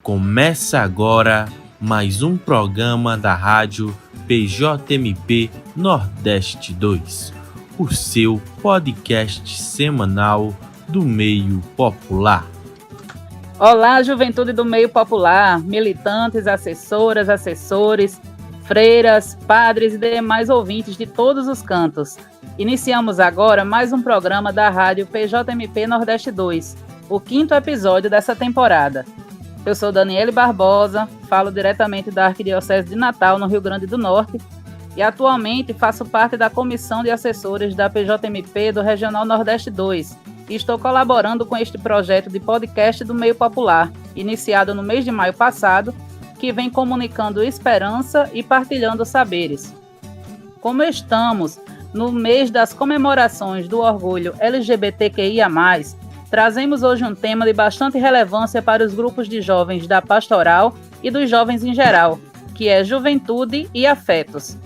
Começa agora mais um programa da rádio PJMP Nordeste 2, o seu podcast semanal do meio popular. Olá, juventude do meio popular, militantes, assessoras, assessores, freiras, padres e demais ouvintes de todos os cantos. Iniciamos agora mais um programa da rádio PJMP Nordeste 2, o 5º episódio dessa temporada. Eu sou Daniele Barbosa, falo diretamente da Arquidiocese de Natal, no Rio Grande do Norte, e atualmente faço parte da comissão de assessores da PJMP do Regional Nordeste 2, e estou colaborando com este projeto de podcast do meio popular, iniciado no mês de maio passado, que vem comunicando esperança e partilhando saberes. Como estamos no mês das comemorações do orgulho LGBTQIA+, trazemos hoje um tema de bastante relevância para os grupos de jovens da pastoral e dos jovens em geral, que é juventude e afetos.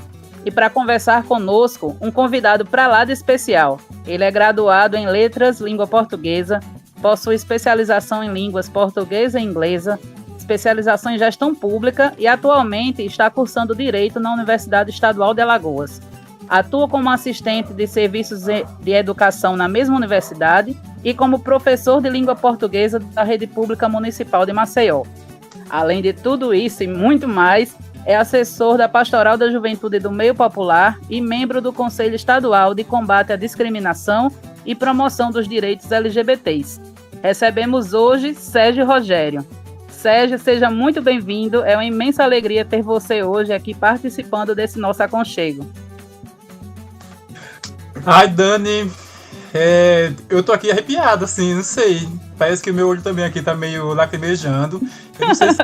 E para conversar conosco, um convidado para lá de especial. Ele é graduado em Letras, Língua Portuguesa, possui especialização em Línguas Portuguesa e Inglesa, especialização em Gestão Pública e atualmente está cursando Direito na Universidade Estadual de Alagoas. Atua como assistente de serviços de educação na mesma universidade e como professor de língua portuguesa da Rede Pública Municipal de Maceió. Além de tudo isso e muito mais, é assessor da Pastoral da Juventude do Meio Popular e membro do Conselho Estadual de Combate à Discriminação e Promoção dos Direitos LGBTs. Recebemos hoje Sérgio Rogério. Sérgio, seja muito bem-vindo. É uma imensa alegria ter você hoje aqui participando desse nosso aconchego. Ai, Dani, eu tô aqui arrepiado, assim, não sei. Parece que o meu olho também aqui tá meio lacrimejando. Eu não sei se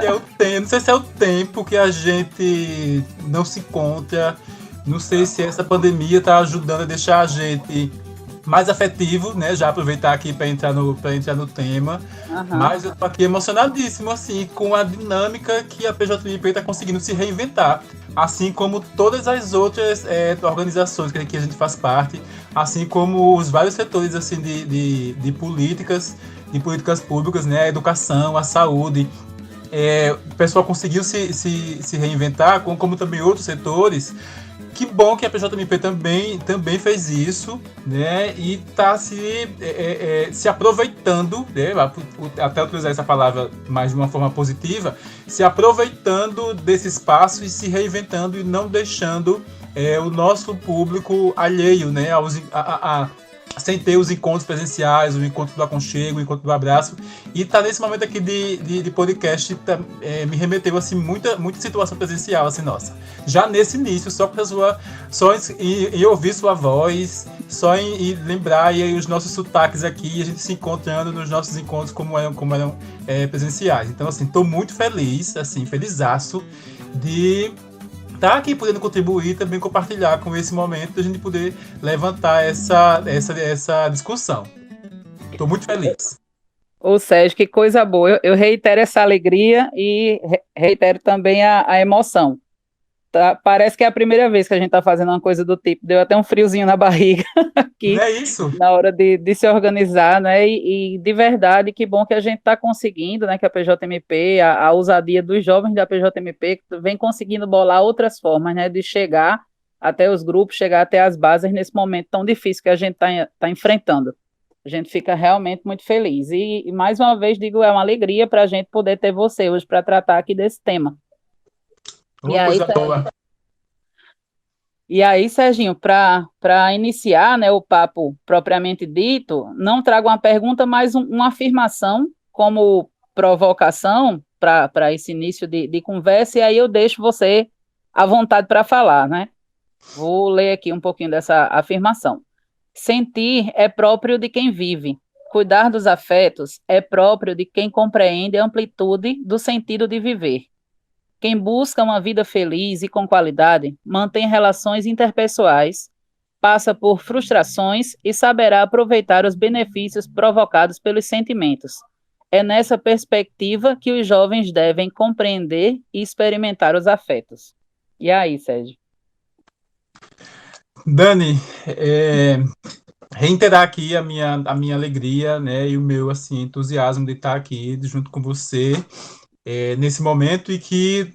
é o tempo que a gente não se encontra. Não sei se essa pandemia tá ajudando a deixar a gente mais afetivo, né? Já aproveitar aqui para entrar no tema. Uhum. Mas eu tô aqui emocionadíssimo, assim, com a dinâmica que a PJMP tá conseguindo se reinventar. Assim como todas as outras organizações que a gente faz parte, assim como os vários setores assim, de políticas públicas, né? A educação, a saúde. O pessoal conseguiu se reinventar, como também outros setores. Que bom que a PJMP também fez isso, né? E está se aproveitando, né? Até utilizar essa palavra mais de uma forma positiva, se aproveitando desse espaço e se reinventando e não deixando o nosso público alheio, né? Sem ter os encontros presenciais, o encontro do aconchego, o encontro do abraço. E tá nesse momento aqui de podcast, me remeteu assim, muita situação presencial, assim, nossa. Já nesse início, só em ouvir sua voz, só em lembrar e os nossos sotaques aqui, a gente se encontrando nos nossos encontros como eram presenciais. Então, assim, tô muito feliz, assim, felizaço de tá aqui podendo contribuir, também compartilhar com esse momento de a gente poder levantar essa discussão. Estou muito feliz. Ô Sérgio, que coisa boa. Eu reitero essa alegria e reitero também a emoção. Tá? Parece que é a primeira vez que a gente está fazendo uma coisa do tipo. Deu até um friozinho na barriga aqui. Não é isso? Na hora de se organizar, né? E de verdade, que bom que a gente está conseguindo, né? Que a PJMP, a ousadia dos jovens da PJMP, vem conseguindo bolar outras formas, né? De chegar até os grupos, chegar até as bases nesse momento tão difícil que a gente está enfrentando. A gente fica realmente muito feliz. E mais uma vez digo, é uma alegria para a gente poder ter você hoje para tratar aqui desse tema. E aí, Serginho, para iniciar, né, o papo propriamente dito, não trago uma pergunta, mas uma afirmação como provocação para esse início de conversa, e aí eu deixo você à vontade para falar, né? Vou ler aqui um pouquinho dessa afirmação. Sentir é próprio de quem vive. Cuidar dos afetos é próprio de quem compreende a amplitude do sentido de viver. Quem busca uma vida feliz e com qualidade, mantém relações interpessoais, passa por frustrações e saberá aproveitar os benefícios provocados pelos sentimentos. É nessa perspectiva que os jovens devem compreender e experimentar os afetos. E aí, Sérgio? Dani, reiterar aqui a minha alegria, né, e o meu assim, entusiasmo de estar aqui junto com você. nesse momento e que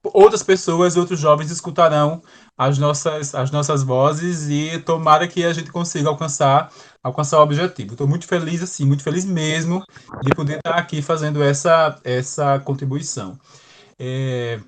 outras pessoas, outros jovens escutarão as nossas vozes e tomara que a gente consiga alcançar o objetivo. Estou muito feliz, assim, muito feliz mesmo de poder estar aqui fazendo essa contribuição. É,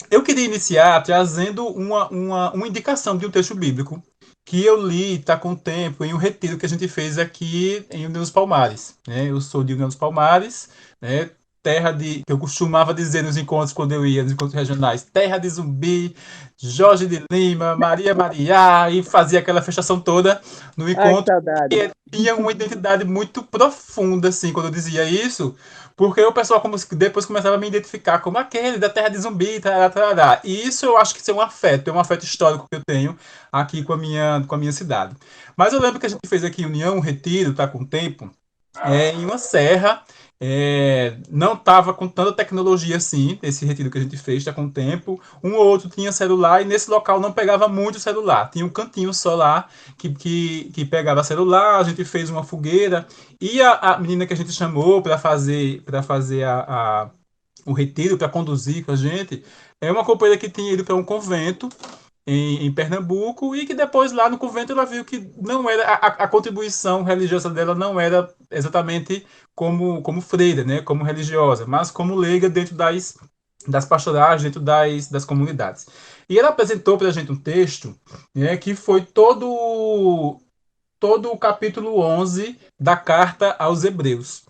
eu queria iniciar trazendo uma indicação de um texto bíblico que eu li, está com o tempo, em um retiro que a gente fez aqui em União dos Palmares. Né? Eu sou de União dos Palmares, né? Terra de, que eu costumava dizer nos encontros quando eu ia, nos encontros regionais, terra de Zumbi, Jorge de Lima, Maria Mariá, e fazia aquela fechação toda no Ai, que encontro. saudade. E tinha uma identidade muito profunda, assim, quando eu dizia isso, porque o pessoal depois começava a me identificar como aquele da terra de Zumbi, tarará, tarará. E isso eu acho que isso é um afeto histórico que eu tenho aqui com a minha cidade. Mas eu lembro que a gente fez aqui em União, um retiro, tá com o tempo, em uma serra, não estava com tanta tecnologia assim, esse retiro que a gente fez, está com o tempo. Um ou outro tinha celular e nesse local não pegava muito celular. Tinha um cantinho só lá que pegava celular, a gente fez uma fogueira e a menina que a gente chamou para fazer o retiro, para conduzir com a gente, é uma companheira que tinha ido para um convento em Pernambuco e que depois lá no convento ela viu que não era a contribuição religiosa dela não era exatamente como freira, né, como religiosa, mas como leiga dentro das pastorais, dentro das comunidades. E ela apresentou para a gente um texto, né, que foi todo o capítulo 11 da carta aos Hebreus.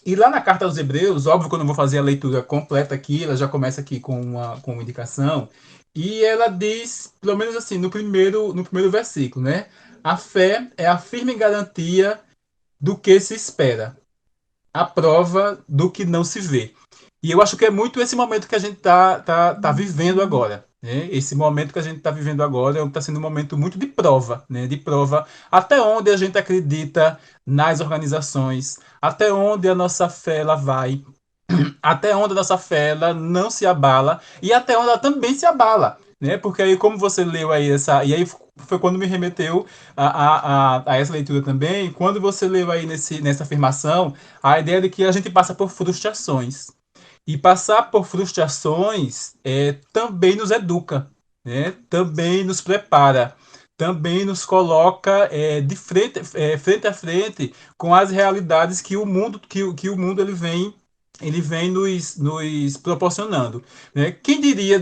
E lá na carta aos Hebreus, óbvio que eu não vou fazer a leitura completa aqui, ela já começa aqui com uma indicação, e ela diz, pelo menos assim, no primeiro versículo, né? A fé é a firme garantia do que se espera, a prova do que não se vê. E eu acho que é muito esse momento que a gente tá vivendo agora. Né? Esse momento que a gente está vivendo agora está sendo um momento muito de prova, né? De prova até onde a gente acredita nas organizações, até onde a nossa fé ela vai, até onde a nossa fé ela não se abala e até onde ela também se abala. Né? Porque aí, como você leu aí essa. E aí foi quando me remeteu a essa leitura também, quando você leu aí nessa afirmação, a ideia de que a gente passa por frustrações. E passar por frustrações também nos educa, né? Também nos prepara, também nos coloca frente a frente com as realidades que o mundo ele vem nos proporcionando. Né? Quem diria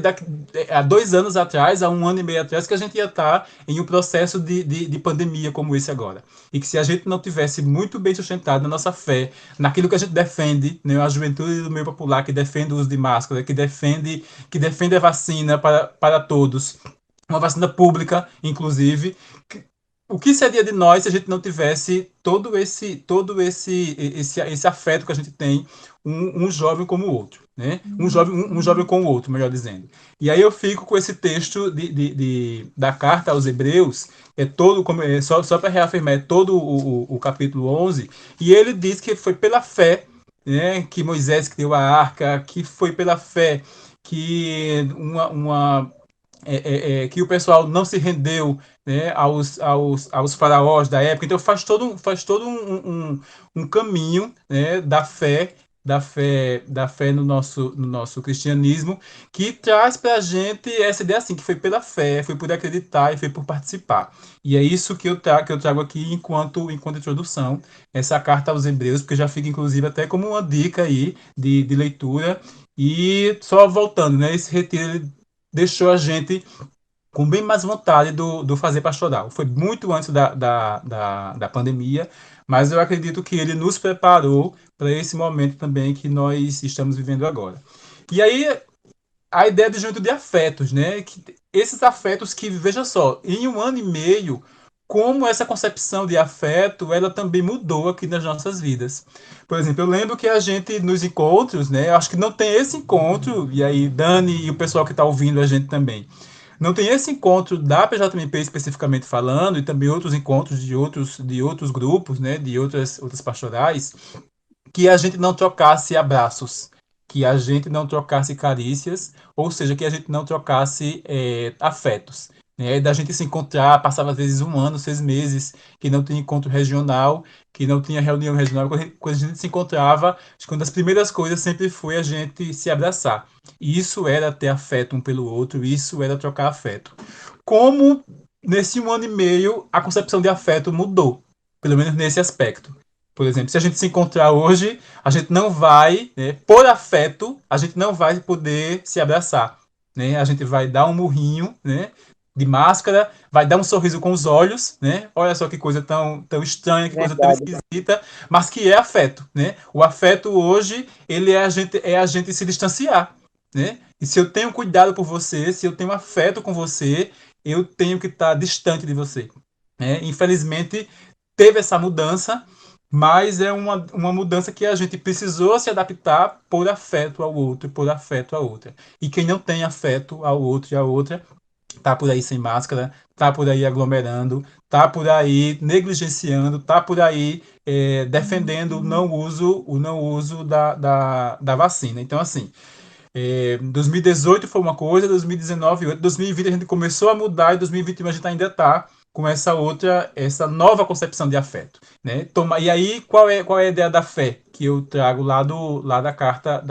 há 2 anos atrás, há um ano e meio atrás, que a gente ia estar em um processo de pandemia como esse agora? E que se a gente não tivesse muito bem sustentado na nossa fé, naquilo que a gente defende, né, a juventude do meio popular que defende o uso de máscara, que defende a vacina para todos, uma vacina pública, inclusive, o que seria de nós se a gente não tivesse todo esse afeto que a gente tem um jovem como o outro, né? Um jovem com o outro, melhor dizendo. E aí eu fico com esse texto da carta aos Hebreus, só para reafirmar, é todo o capítulo 11, e ele diz que foi pela fé, né, que Moisés criou a arca, que foi pela fé que que o pessoal não se rendeu, né, aos faraós da época. Então faz todo um caminho, né, da fé no nosso cristianismo, que traz para a gente essa ideia assim, que foi pela fé, foi por acreditar e foi por participar. E é isso que eu trago aqui enquanto introdução, essa carta aos Hebreus, porque já fica inclusive até como uma dica aí de leitura. E só voltando, né, esse retiro ele deixou a gente com bem mais vontade do fazer pastoral. Foi muito antes da pandemia, mas eu acredito que ele nos preparou para esse momento também que nós estamos vivendo agora. E aí, a ideia de junto de afetos, né? Esses afetos que, veja só, em um ano e meio, como essa concepção de afeto, ela também mudou aqui nas nossas vidas. Por exemplo, eu lembro que a gente, nos encontros, né? Eu acho que não tem esse encontro, e aí Dani e o pessoal que está ouvindo a gente também, não tem esse encontro da PJMP especificamente falando, e também outros encontros de outros grupos, né, de outras pastorais, que a gente não trocasse abraços, que a gente não trocasse carícias, ou seja, que a gente não trocasse afetos. né? Da gente se encontrar, passava às vezes 1 ano, 6 meses, que não tinha encontro regional, que não tinha reunião regional. Quando a gente se encontrava, acho que uma das primeiras coisas sempre foi a gente se abraçar. E isso era ter afeto um pelo outro, isso era trocar afeto. Como nesse 1 ano e meio a concepção de afeto mudou, pelo menos nesse aspecto. Por exemplo, se a gente se encontrar hoje, a gente não vai, né, por afeto, a gente não vai poder se abraçar, né? A gente vai dar um murrinho, né, de máscara, vai dar um sorriso com os olhos, né? Olha só que coisa tão estranha, que coisa tão Verdade. esquisita, mas que é afeto, né? O afeto hoje, ele é a gente se distanciar, né? E se eu tenho cuidado por você, se eu tenho afeto com você, eu tenho que estar distante de você, né? Infelizmente, teve essa mudança, mas é uma mudança que a gente precisou se adaptar por afeto ao outro, por afeto à outra. E quem não tem afeto ao outro e à outra, tá por aí sem máscara, tá por aí aglomerando, tá por aí negligenciando, tá por aí defendendo o não uso da vacina. Então, assim, 2018 foi uma coisa, 2019 outra, 2020 a gente começou a mudar e 2021 a gente ainda está com essa nova concepção de afeto, né? E aí qual é a ideia da fé que eu trago lá da carta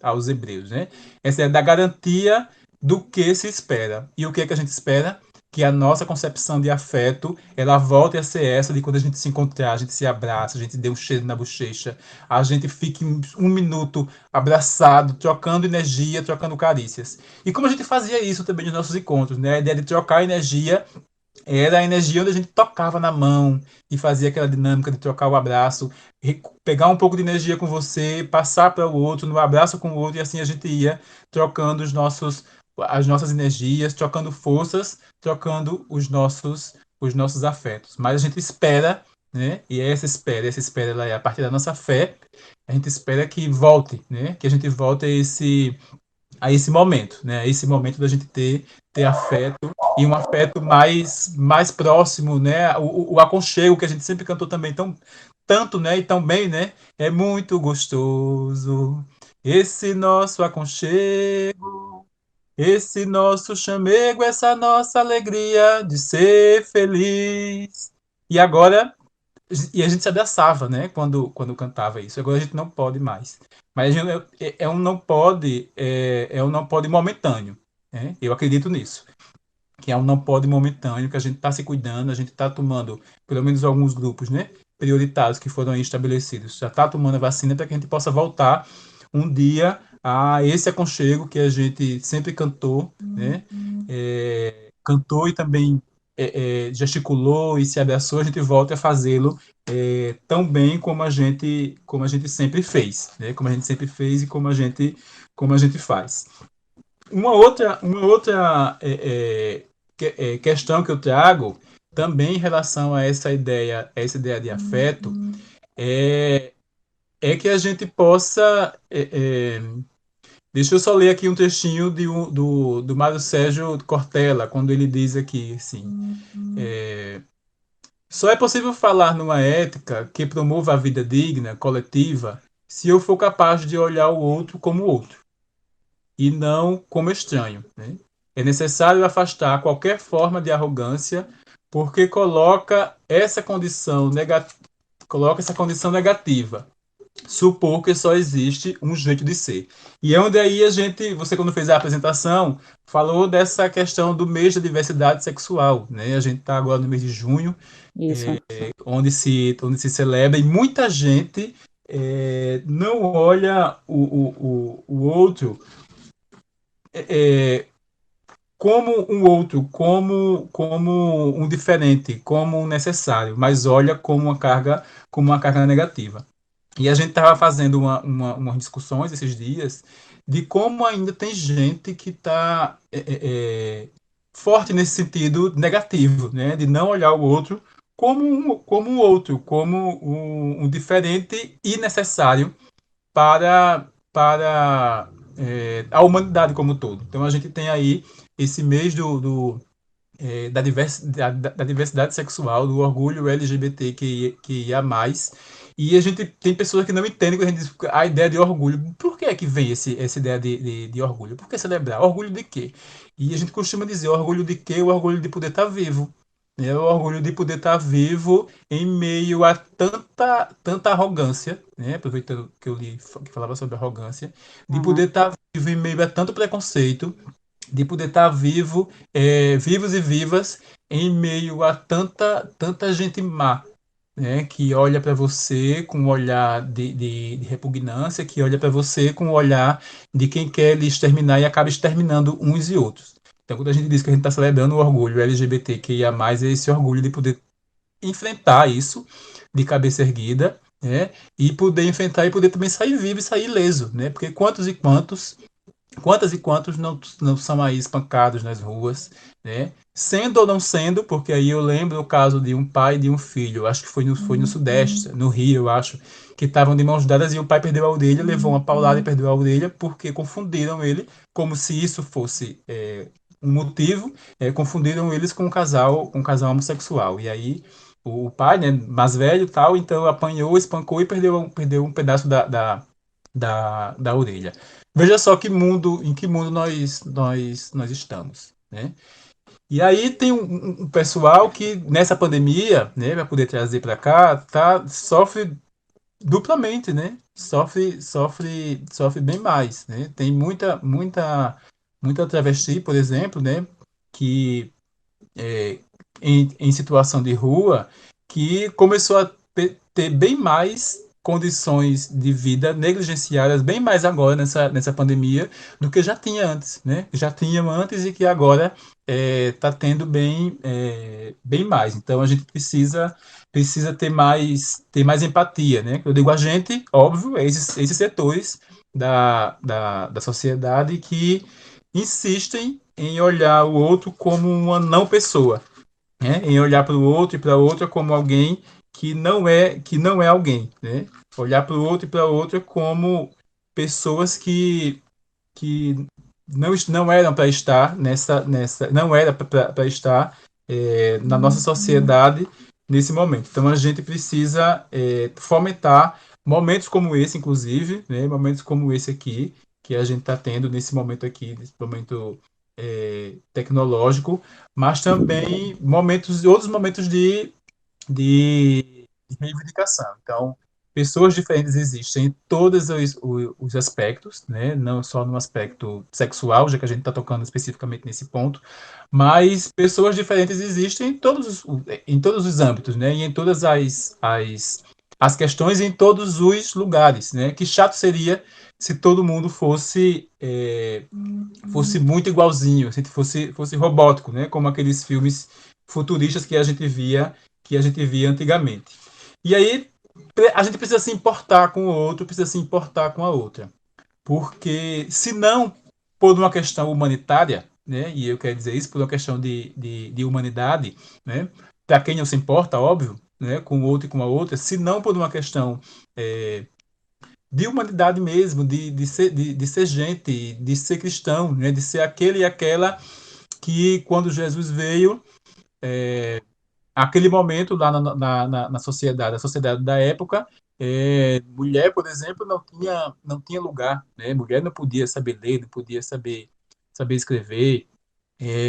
aos Hebreus, né? Essa é da garantia do que se espera. E o que é que a gente espera? Que a nossa concepção de afeto, ela volte a ser essa de quando a gente se encontrar, a gente se abraça, a gente dê um cheiro na bochecha, a gente fique 1 minuto abraçado, trocando energia, trocando carícias. E como a gente fazia isso também nos nossos encontros, né? A ideia de trocar energia era a energia onde a gente tocava na mão e fazia aquela dinâmica de trocar o abraço, pegar um pouco de energia com você, passar para o outro, no abraço com o outro, e assim a gente ia trocando as nossas energias, trocando forças, trocando os nossos afetos. Mas a gente espera, né? E essa espera ela é a partir da nossa fé, a gente espera que volte, né? Que a gente volte a esse momento, né? A esse momento da gente ter afeto e um afeto mais próximo, né? O aconchego que a gente sempre cantou também tanto, né? E tão bem, né? É muito gostoso esse nosso aconchego, esse nosso chamego, essa nossa alegria de ser feliz. E agora e a gente se abraçava, né? Quando cantava isso. Agora a gente não pode mais. Mas é um não pode, é um não pode momentâneo, né? Eu acredito nisso. Que é um não pode momentâneo, que a gente está se cuidando, a gente está tomando, pelo menos alguns grupos, né? Prioritários que foram aí estabelecidos. Já está tomando a vacina para que a gente possa voltar um dia a esse aconchego que a gente sempre cantou, né? Cantou e também gesticulou e se abraçou, a gente volta a fazê-lo tão bem como a gente sempre fez, né? Como a gente sempre fez e como a gente faz. Uma outra questão que eu trago também em relação a essa ideia de afeto é, é que a gente possa deixa eu só ler aqui um trechinho do Mário Sérgio Cortella, quando ele diz aqui, assim, só é possível falar numa ética que promova a vida digna, coletiva, se eu for capaz de olhar o outro como outro, e não como estranho, né? É necessário afastar qualquer forma de arrogância, porque coloca essa condição negativa, supor que só existe um jeito de ser. E é onde aí você quando fez a apresentação, falou dessa questão do mês da diversidade sexual, né? A gente está agora no mês de junho, Isso. onde se celebra, e muita gente não olha o outro como um outro, como um diferente, como um necessário, mas olha como uma carga negativa. E a gente estava fazendo umas discussões esses dias de como ainda tem gente que está forte nesse sentido negativo, né? De não olhar o outro como um outro, como um diferente e necessário para a humanidade como um todo. Então a gente tem aí esse mês da diversidade sexual, do orgulho LGBTQIA+, E a gente tem pessoas que não entendem quando a gente diz a ideia de orgulho. Por que é que vem essa ideia de orgulho? Por que celebrar? Orgulho de quê? E a gente costuma dizer orgulho de quê? O orgulho de poder estar vivo. É o orgulho de poder estar vivo em meio a tanta arrogância, né? Aproveitando que eu li que falava sobre arrogância, de Uhum. poder estar vivo em meio a tanto preconceito, de poder estar vivo, vivos e vivas em meio a tanta gente má, né, que olha para você com um olhar de repugnância, que olha para você com um olhar de quem quer lhe exterminar e acaba exterminando uns e outros. Então, quando a gente diz que a gente está celebrando o orgulho LGBTQIA+, é esse orgulho de poder enfrentar isso de cabeça erguida, né, e poder enfrentar e poder também sair vivo e sair ileso, né, porque quantas e quantos não são aí espancados nas ruas, né? Sendo ou não sendo, porque aí eu lembro o caso de um pai e de um filho, acho que foi no Sudeste, no Rio, eu acho, que estavam de mãos dadas e o pai perdeu a orelha, levou uma paulada e perdeu a orelha, porque confundiram ele, como se isso fosse um motivo, confundiram eles com um casal homossexual. E aí o pai, né, mais velho tal, então apanhou, espancou e perdeu um pedaço da orelha. Veja só em que mundo nós estamos, né? E aí tem um pessoal que nessa pandemia, né, para poder trazer para cá, sofre duplamente, né? Sofre bem mais, né? Tem muita travesti, por exemplo, né, que é, em situação de rua, que começou a ter bem mais condições de vida negligenciadas, bem mais agora nessa pandemia, do que já tinha antes, né? Já tinha antes e que agora está tendo bem mais. Então a gente precisa ter mais empatia, né? Eu digo a gente, óbvio, esses setores da sociedade que insistem em olhar o outro como uma não pessoa, né? Em olhar para o outro e para a outra como alguém que não é alguém, né? Olhar para o outro e para a outra como pessoas que não eram para estar não era para estar na nossa sociedade nesse momento. Então a gente precisa fomentar momentos como esse, inclusive, né? Momentos como esse aqui que a gente está tendo nesse momento aqui, nesse momento tecnológico, mas também outros momentos de reivindicação. Então, pessoas diferentes existem em todos os aspectos, né? Não só no aspecto sexual, já que a gente está tocando especificamente nesse ponto, mas pessoas diferentes existem em todos os âmbitos, né? E em todas as questões, em todos os lugares, né? Que chato seria se todo mundo fosse muito igualzinho, se fosse robótico, né? Como aqueles filmes futuristas que a gente via antigamente. E aí a gente precisa se importar com o outro, precisa se importar com a outra. Porque, se não por uma questão humanitária, né, e eu quero dizer isso por uma questão de humanidade, né, para quem não se importa, óbvio, né, com o outro e com a outra, se não por uma questão de humanidade mesmo, de ser gente, de ser cristão, né, de ser aquele e aquela que, quando Jesus veio, aquele momento lá na sociedade, a sociedade da época, mulher, por exemplo, não tinha lugar, né? Mulher não podia saber ler, não podia saber escrever.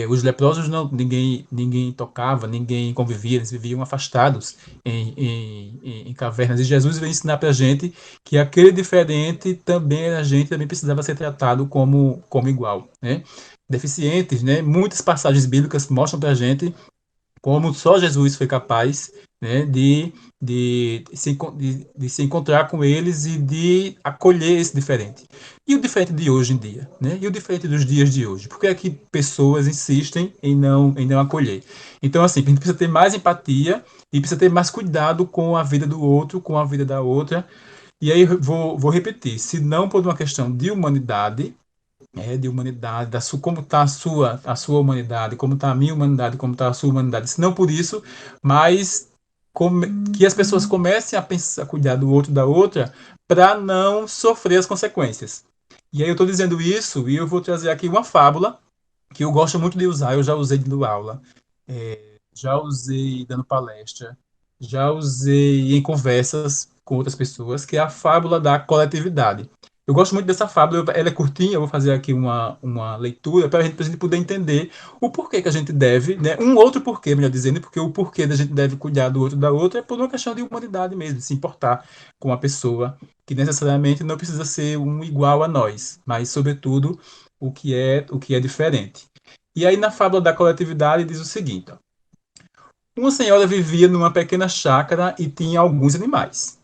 Os leprosos ninguém tocava, ninguém convivia, eles viviam afastados em cavernas. E Jesus veio ensinar para a gente que aquele diferente também era gente, também precisava ser tratado como igual, né? Deficientes, né? Muitas passagens bíblicas mostram para a gente como só Jesus foi capaz, né, de se encontrar com eles e de acolher esse diferente. E o diferente de hoje em dia, né? E o diferente dos dias de hoje? Por que é que pessoas insistem em não acolher? Então, assim, a gente precisa ter mais empatia e precisa ter mais cuidado com a vida do outro, com a vida da outra. E aí vou repetir, se não por uma questão de humanidade, como está a sua humanidade, como está a minha humanidade, como está a sua humanidade. Se não por isso, mas que as pessoas comecem a pensar, a cuidar do outro da outra, para não sofrer as consequências. E aí eu estou dizendo isso e eu vou trazer aqui uma fábula que eu gosto muito de usar, eu já usei dando aula, já usei dando palestra, já usei em conversas com outras pessoas, que é a fábula da coletividade. Eu gosto muito dessa fábula, ela é curtinha, eu vou fazer aqui uma leitura para a gente poder entender o porquê que a gente deve, né? Um outro porquê, melhor dizendo, porque o porquê da gente deve cuidar do outro da outra é por uma questão de humanidade mesmo, de se importar com a pessoa, que necessariamente não precisa ser um igual a nós, mas, sobretudo, o que é diferente. E aí, na fábula da coletividade, diz o seguinte: ó, uma senhora vivia numa pequena chácara e tinha alguns animais: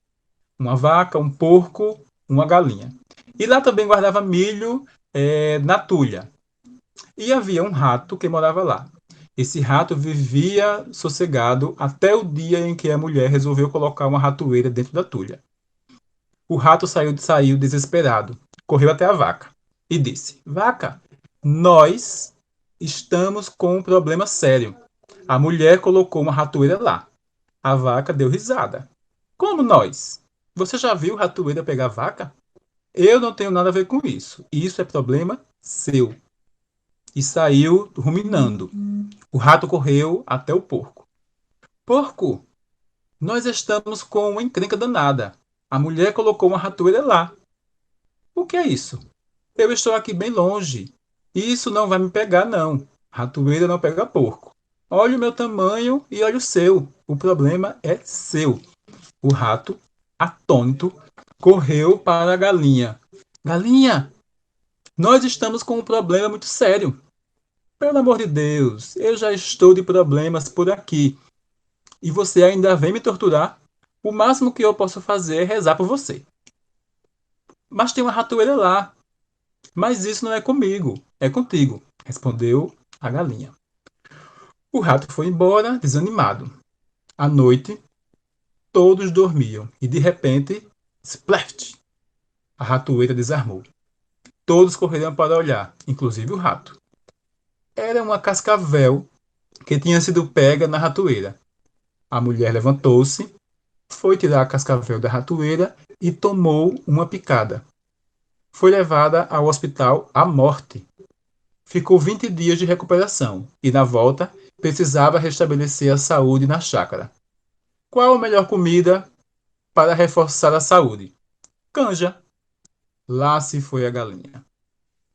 uma vaca, um porco, uma galinha. E lá também guardava milho na tulha. E havia um rato que morava lá. Esse rato vivia sossegado até o dia em que a mulher resolveu colocar uma ratoeira dentro da tulha. O rato saiu desesperado, correu até a vaca e disse: Vaca, nós estamos com um problema sério. A mulher colocou uma ratoeira lá. A vaca deu risada. Como nós? Você já viu ratoeira pegar vaca? Eu não tenho nada a ver com isso. Isso é problema seu. E saiu ruminando. O rato correu até o porco. Porco, nós estamos com uma encrenca danada. A mulher colocou uma ratoeira lá. O que é isso? Eu estou aqui bem longe. Isso não vai me pegar, não. Ratoeira não pega porco. Olha o meu tamanho e olha o seu. O problema é seu. O rato, atônito, correu para a galinha. Galinha, nós estamos com um problema muito sério. Pelo amor de Deus, eu já estou de problemas por aqui. E você ainda vem me torturar? O máximo que eu posso fazer é rezar por você. Mas tem uma ratoeira lá. Mas isso não é comigo, é contigo, respondeu a galinha. O rato foi embora, desanimado. À noite, todos dormiam e de repente, splash! A ratoeira desarmou. Todos correram para olhar, inclusive o rato. Era uma cascavel que tinha sido pega na ratoeira. A mulher levantou-se, foi tirar a cascavel da ratoeira e tomou uma picada. Foi levada ao hospital à morte. Ficou 20 dias de recuperação e, na volta, precisava restabelecer a saúde na chácara. Qual a melhor comida para reforçar a saúde? Canja. Lá se foi a galinha.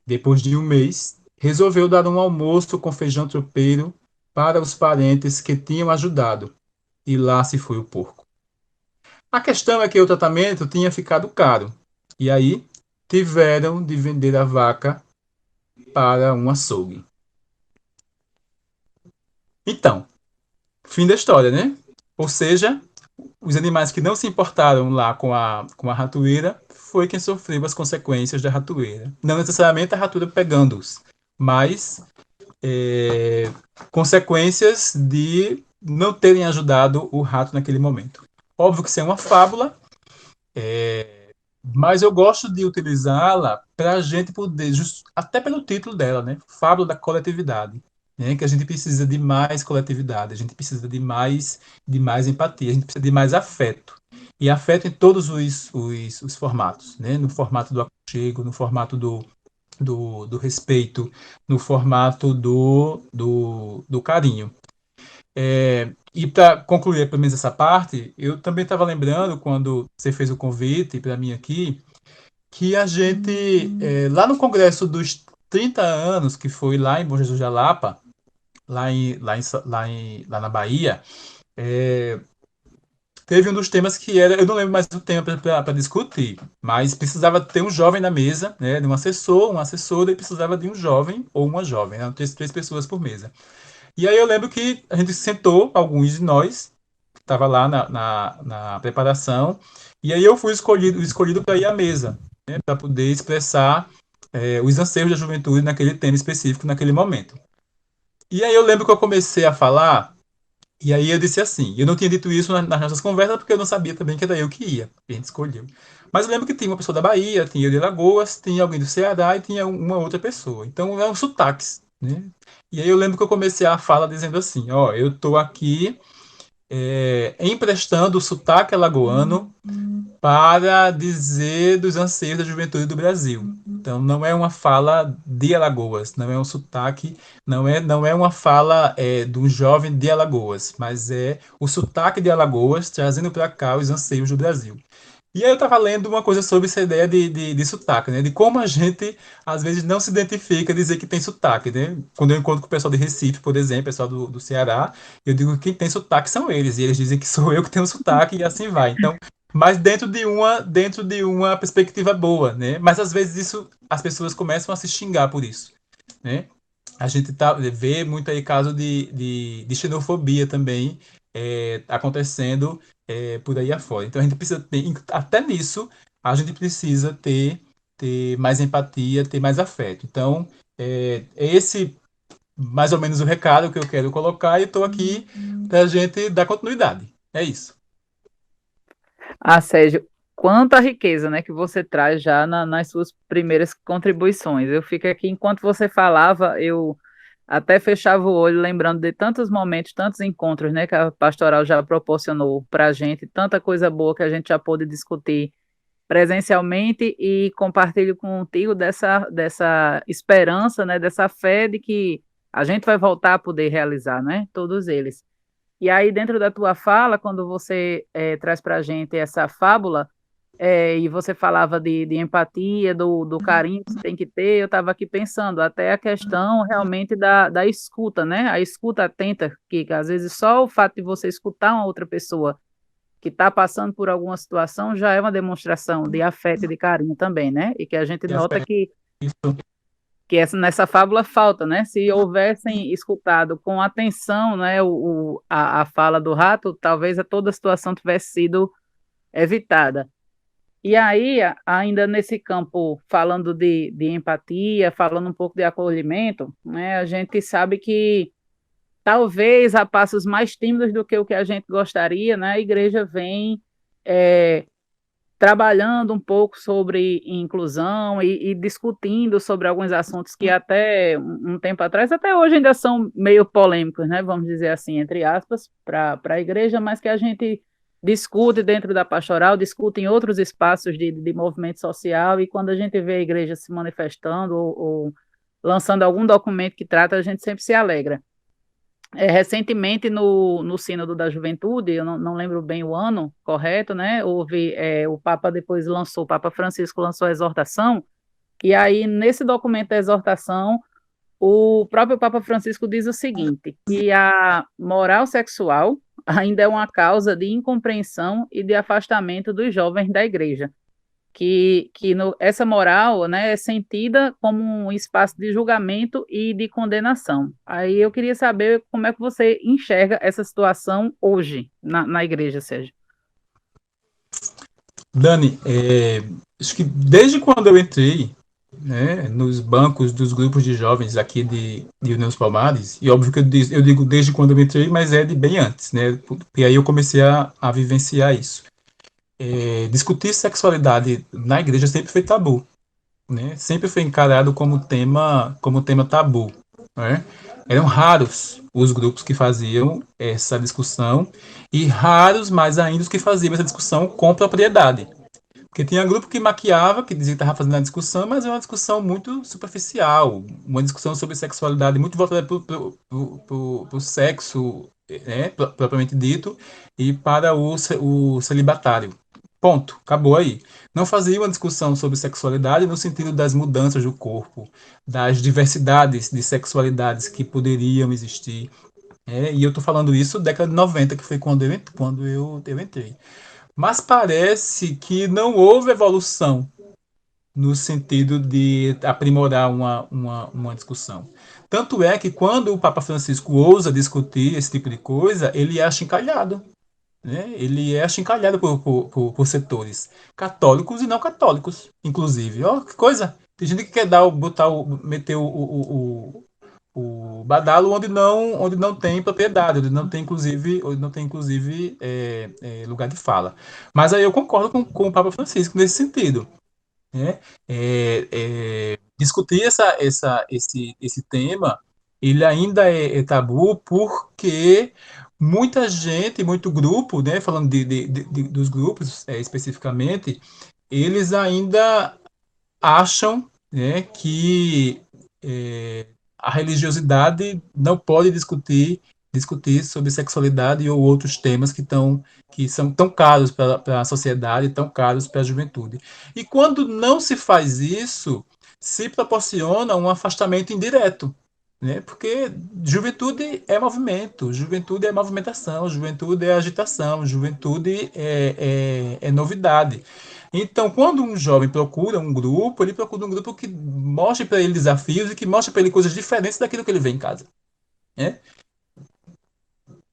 Depois de um mês, resolveu dar um almoço com feijão tropeiro para os parentes que tinham ajudado. E lá se foi o porco. A questão é que o tratamento tinha ficado caro. E aí, tiveram de vender a vaca para um açougue. Então, fim da história, né? Ou seja, os animais que não se importaram lá com a ratoeira foi quem sofreu as consequências da ratoeira. Não necessariamente a ratoeira pegando-os, mas é, consequências de não terem ajudado o rato naquele momento. Óbvio que isso é uma fábula, mas eu gosto de utilizá-la para a gente poder, até pelo título dela, né? Fábula da coletividade. Né? Que a gente precisa de mais coletividade, a gente precisa de mais empatia, a gente precisa de mais afeto. E afeto em todos os formatos, né? No formato do aconchego, no formato do respeito, no formato do carinho. E para concluir pelo menos essa parte, eu também estava lembrando, quando você fez o convite para mim aqui, que a gente, lá no Congresso dos 30 anos, que foi lá em Bom Jesus da Lapa, lá na Bahia, teve um dos temas que era, eu não lembro mais o tema para discutir, mas precisava ter um jovem na mesa, né, de um assessor, uma assessora, e precisava de um jovem ou uma jovem, né, três pessoas por mesa. E aí eu lembro que a gente sentou, alguns de nós, estava lá na preparação, e aí eu fui escolhido para ir à mesa, né, para poder expressar os anseios da juventude naquele tema específico, naquele momento. E aí eu lembro que eu comecei a falar, e aí eu disse assim, eu não tinha dito isso nas nossas conversas, porque eu não sabia também que era eu que ia, a gente escolheu. Mas eu lembro que tinha uma pessoa da Bahia, tinha eu de Alagoas, tinha alguém do Ceará e tinha uma outra pessoa. Então eram sotaques, né? E aí eu lembro que eu comecei a fala dizendo assim, ó, eu tô aqui emprestando o sotaque alagoano para dizer dos anseios da juventude do Brasil. Então, não é uma fala de Alagoas, não é um sotaque, não é uma fala de um jovem de Alagoas, mas é o sotaque de Alagoas trazendo para cá os anseios do Brasil. E aí eu estava lendo uma coisa sobre essa ideia de sotaque, né? De como a gente, às vezes, não se identifica dizer que tem sotaque, né? Quando eu encontro com o pessoal de Recife, por exemplo, pessoal do Ceará, eu digo que quem tem sotaque são eles, e eles dizem que sou eu que tenho sotaque, e assim vai. Então, mas dentro de uma perspectiva boa, né? Mas às vezes isso, as pessoas começam a se xingar por isso, né? A gente vê muito aí caso de xenofobia também acontecendo por aí afora. Então a gente precisa ter, até nisso, a gente precisa ter mais empatia, ter mais afeto. Então, é esse mais ou menos o recado que eu quero colocar e estou aqui para a gente dar continuidade. É isso. Ah, Sérgio, quanta riqueza, né, que você traz já nas suas primeiras contribuições. Eu fico aqui, enquanto você falava, eu até fechava o olho lembrando de tantos momentos, tantos encontros, né, que a pastoral já proporcionou para a gente, tanta coisa boa que a gente já pôde discutir presencialmente e compartilho contigo dessa esperança, né, dessa fé de que a gente vai voltar a poder realizar, né, todos eles. E aí, dentro da tua fala, quando você traz para a gente essa fábula, e você falava de empatia, do carinho que você tem que ter, eu estava aqui pensando até a questão realmente da escuta, né? A escuta atenta, que às vezes só o fato de você escutar uma outra pessoa que está passando por alguma situação já é uma demonstração de afeto e de carinho também, né? E que a gente E nota isso, nessa fábula falta, né? Se houvessem escutado com atenção, né, a fala do rato, talvez toda a situação tivesse sido evitada. E aí, ainda nesse campo, falando de empatia, falando um pouco de acolhimento, né, a gente sabe que talvez a passos mais tímidos do que o que a gente gostaria, né, a igreja vem é, trabalhando um pouco sobre inclusão e discutindo sobre alguns assuntos que até um tempo atrás, até hoje ainda são meio polêmicos, né? Vamos dizer assim, entre aspas, para a igreja, mas que a gente discute dentro da pastoral, discute em outros espaços de movimento social, e quando a gente vê a igreja se manifestando ou lançando algum documento que trata, a gente sempre se alegra. Recentemente, no Sínodo da Juventude, eu não lembro bem o ano correto, né? Houve, o Papa depois lançou, o Papa Francisco lançou a exortação, e aí, nesse documento da exortação, o próprio Papa Francisco diz o seguinte, que a moral sexual ainda é uma causa de incompreensão e de afastamento dos jovens da igreja, essa moral, né, é sentida como um espaço de julgamento e de condenação. Aí eu queria saber como é que você enxerga essa situação hoje na igreja, Sérgio. Dani, acho que desde quando eu entrei, né, nos bancos dos grupos de jovens aqui de União dos Palmares, e óbvio que eu digo desde quando eu entrei, mas é de bem antes, né? E aí eu comecei a vivenciar isso. Discutir sexualidade na igreja sempre foi tabu, né? Sempre foi encarado como tema tabu, né? Eram raros os grupos que faziam essa discussão e raros mais ainda os que faziam essa discussão com propriedade. Porque tinha grupo que maquiava, que dizia que estava fazendo a discussão, mas é uma discussão muito superficial, uma discussão sobre sexualidade muito voltada para o sexo, né, propriamente dito, e para o celibatário. Ponto, acabou aí. Não fazia uma discussão sobre sexualidade no sentido das mudanças do corpo, das diversidades de sexualidades que poderiam existir. E eu estou falando isso década de 90, que foi quando eu entrei. Mas parece que não houve evolução no sentido de aprimorar uma discussão. Tanto é que quando o Papa Francisco ousa discutir esse tipo de coisa, ele é achincalhado. Né? Ele é achincalhado por setores católicos e não católicos, inclusive. Ó, que coisa! Tem gente que quer meter o badalo onde não tem propriedade, onde não tem inclusive lugar de fala. Mas aí eu concordo com o Papa Francisco nesse sentido, né? Discutir esse tema, ele ainda é tabu porque muita gente, muito grupo, né, falando dos grupos especificamente, eles ainda acham, né, que a religiosidade não pode discutir sobre sexualidade ou outros temas que são tão caros para a sociedade, tão caros para a juventude. E quando não se faz isso, se proporciona um afastamento indireto, né? Porque juventude é movimentação, juventude é agitação, juventude é novidade. Então, quando um jovem procura um grupo, ele procura um grupo que mostre para ele desafios e que mostre para ele coisas diferentes daquilo que ele vê em casa, né?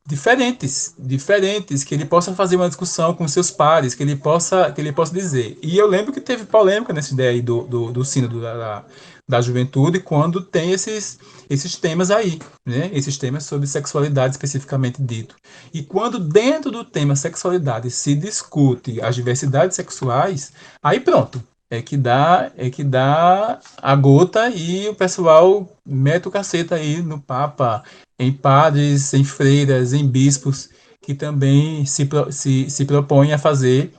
Diferentes, que ele possa fazer uma discussão com seus pares, que ele possa dizer. E eu lembro que teve polêmica nessa ideia aí do sínodo da juventude, quando tem esses temas aí, né? Esses temas sobre sexualidade especificamente dito. E quando dentro do tema sexualidade se discute as diversidades sexuais, aí pronto. É que dá a gota e o pessoal mete o cacete aí no Papa, em padres, em freiras, em bispos, que também se propõem a fazer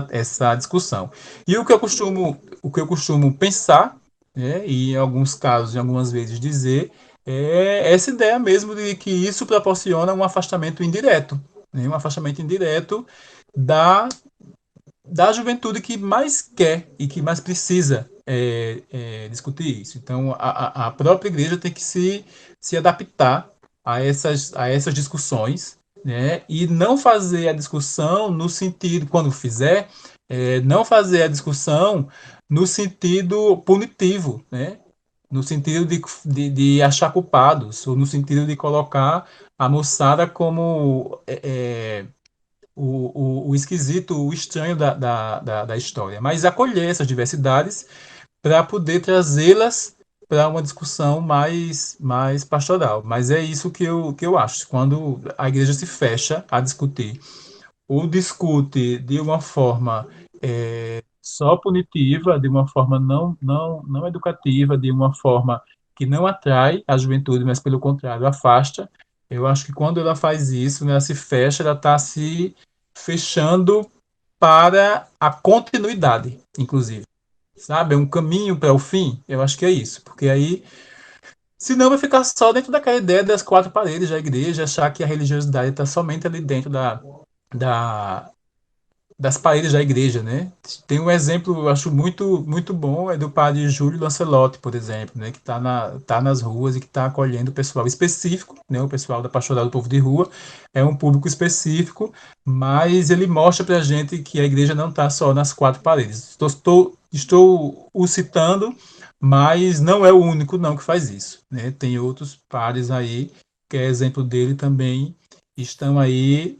essa discussão. E o que eu costumo pensar, né, e em alguns casos, em algumas vezes dizer, é essa ideia mesmo de que isso proporciona um afastamento indireto, né, um afastamento indireto da, da juventude que mais quer e que mais precisa discutir isso. Então, a própria igreja tem que se adaptar a essas discussões, né? E não fazer a discussão no sentido, quando fizer, não fazer a discussão no sentido punitivo, né? No sentido de achar culpados, ou no sentido de colocar a moçada como o esquisito, o estranho da história, mas acolher essas diversidades para poder trazê-las para uma discussão mais pastoral. Mas é isso que eu acho. Quando a igreja se fecha a discutir, ou discute de uma forma só punitiva, de uma forma não educativa, de uma forma que não atrai a juventude, mas pelo contrário afasta. Eu acho que quando ela faz isso, né, ela se fecha, ela está se fechando para a continuidade, inclusive. Sabe? É um caminho para o fim. Eu acho que é isso. Porque aí, senão vai ficar só dentro daquela ideia das quatro paredes da igreja, achar que a religiosidade está somente ali dentro da, das paredes da igreja, né? Tem um exemplo, eu acho muito muito bom, é do padre Júlio Lancelotti, por exemplo, né? Que tá nas ruas e que está acolhendo o pessoal específico, né? O pessoal da Pastoral do Povo de Rua é um público específico, mas ele mostra para a gente que a igreja não está só nas quatro paredes. Estou o citando, mas não é o único não que faz isso, né? Tem outros padres aí que é exemplo dele também estão aí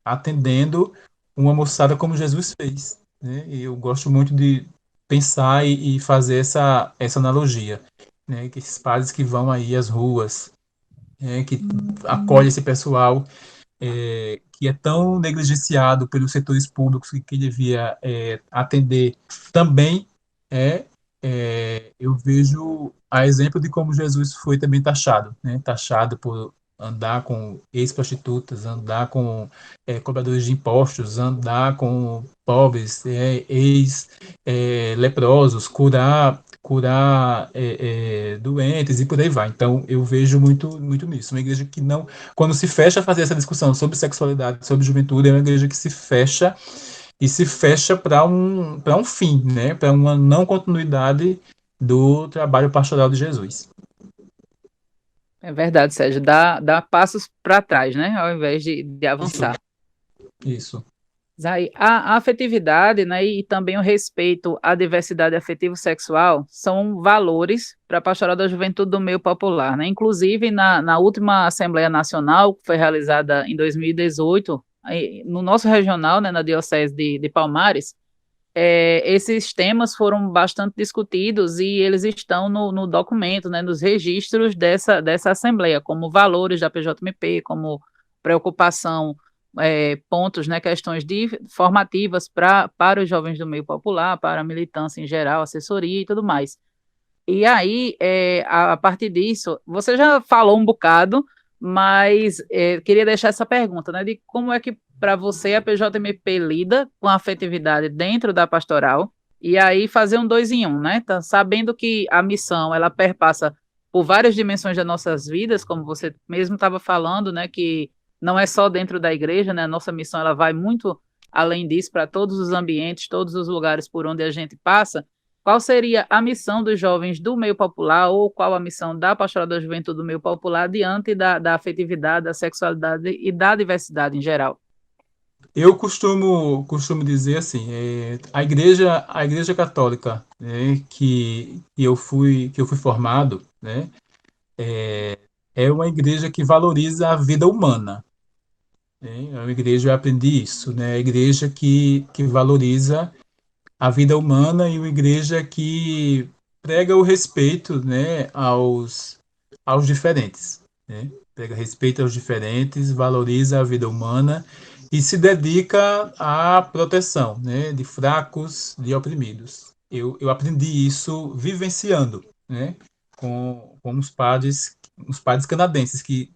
atendendo uma moçada como Jesus fez, né? E eu gosto muito de pensar e fazer essa analogia, né? Que esses padres que vão aí às ruas, que acolhem esse pessoal que é tão negligenciado pelos setores públicos que devia atender também, eu vejo a exemplo de como Jesus foi também taxado, né? Taxado por andar com ex-prostitutas, andar com cobradores de impostos, andar com pobres, ex-leprosos, curar doentes e por aí vai. Então, eu vejo muito, muito nisso. Uma igreja que não, quando se fecha a fazer essa discussão sobre sexualidade, sobre juventude, é uma igreja que se fecha e se fecha para um fim, né? Para uma não continuidade do trabalho pastoral de Jesus. É verdade, Sérgio. Dá passos para trás, né? Ao invés de avançar. Isso. Aí, a afetividade, né, e também o respeito à diversidade afetivo-sexual são valores para a pastoral da juventude do meio popular, né? Inclusive, na última Assembleia Nacional, que foi realizada em 2018, no nosso regional, né, na Diocese de Palmares, esses temas foram bastante discutidos e eles estão no documento, né, nos registros dessa Assembleia, como valores da PJMP, como preocupação, pontos, né, questões formativas para os jovens do meio popular, para a militância em geral, assessoria e tudo mais. E aí, a partir disso, você já falou um bocado, mas queria deixar essa pergunta, né, de como é que para você a PJMP lida com a afetividade dentro da pastoral, e aí fazer um dois em um, né? Tá sabendo que a missão ela perpassa por várias dimensões das nossas vidas, como você mesmo estava falando, né, que não é só dentro da igreja, né? A nossa missão ela vai muito além disso para todos os ambientes, todos os lugares por onde a gente passa. Qual seria a missão dos jovens do meio popular, ou qual a missão da pastoral da juventude do meio popular diante da afetividade, da sexualidade e da diversidade em geral? Eu costumo dizer assim, a igreja católica, né, que eu fui formado, né, é uma igreja que valoriza a vida humana, né? É uma igreja, eu aprendi isso, né? É a igreja que valoriza a vida humana e uma igreja que prega o respeito, né, aos diferentes, né? Prega respeito aos diferentes, valoriza a vida humana e se dedica à proteção, né, de fracos, de oprimidos. Eu aprendi isso vivenciando, né, com os padres canadenses que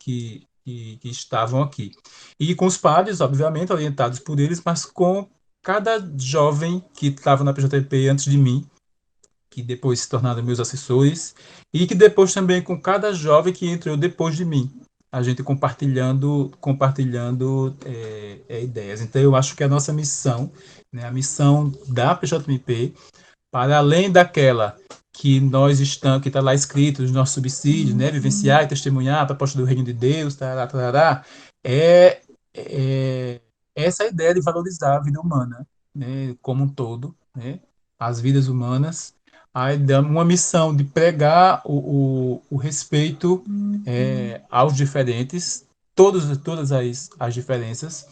estavam aqui. E com os padres, obviamente, orientados por eles, mas com cada jovem que estava na PJP antes de mim, que depois se tornaram meus assessores, e que depois também com cada jovem que entrou depois de mim, a gente compartilhando ideias. Então eu acho que a nossa missão, né, a missão da PJMP, para além daquela que nós estamos, que está lá escrito nos nossos subsídios, né, vivenciar e testemunhar a proposta do reino de Deus, tarará, tarará, é, é essa ideia de valorizar a vida humana, né, como um todo, né, as vidas humanas, uma missão de pregar o respeito aos diferentes, todas as diferenças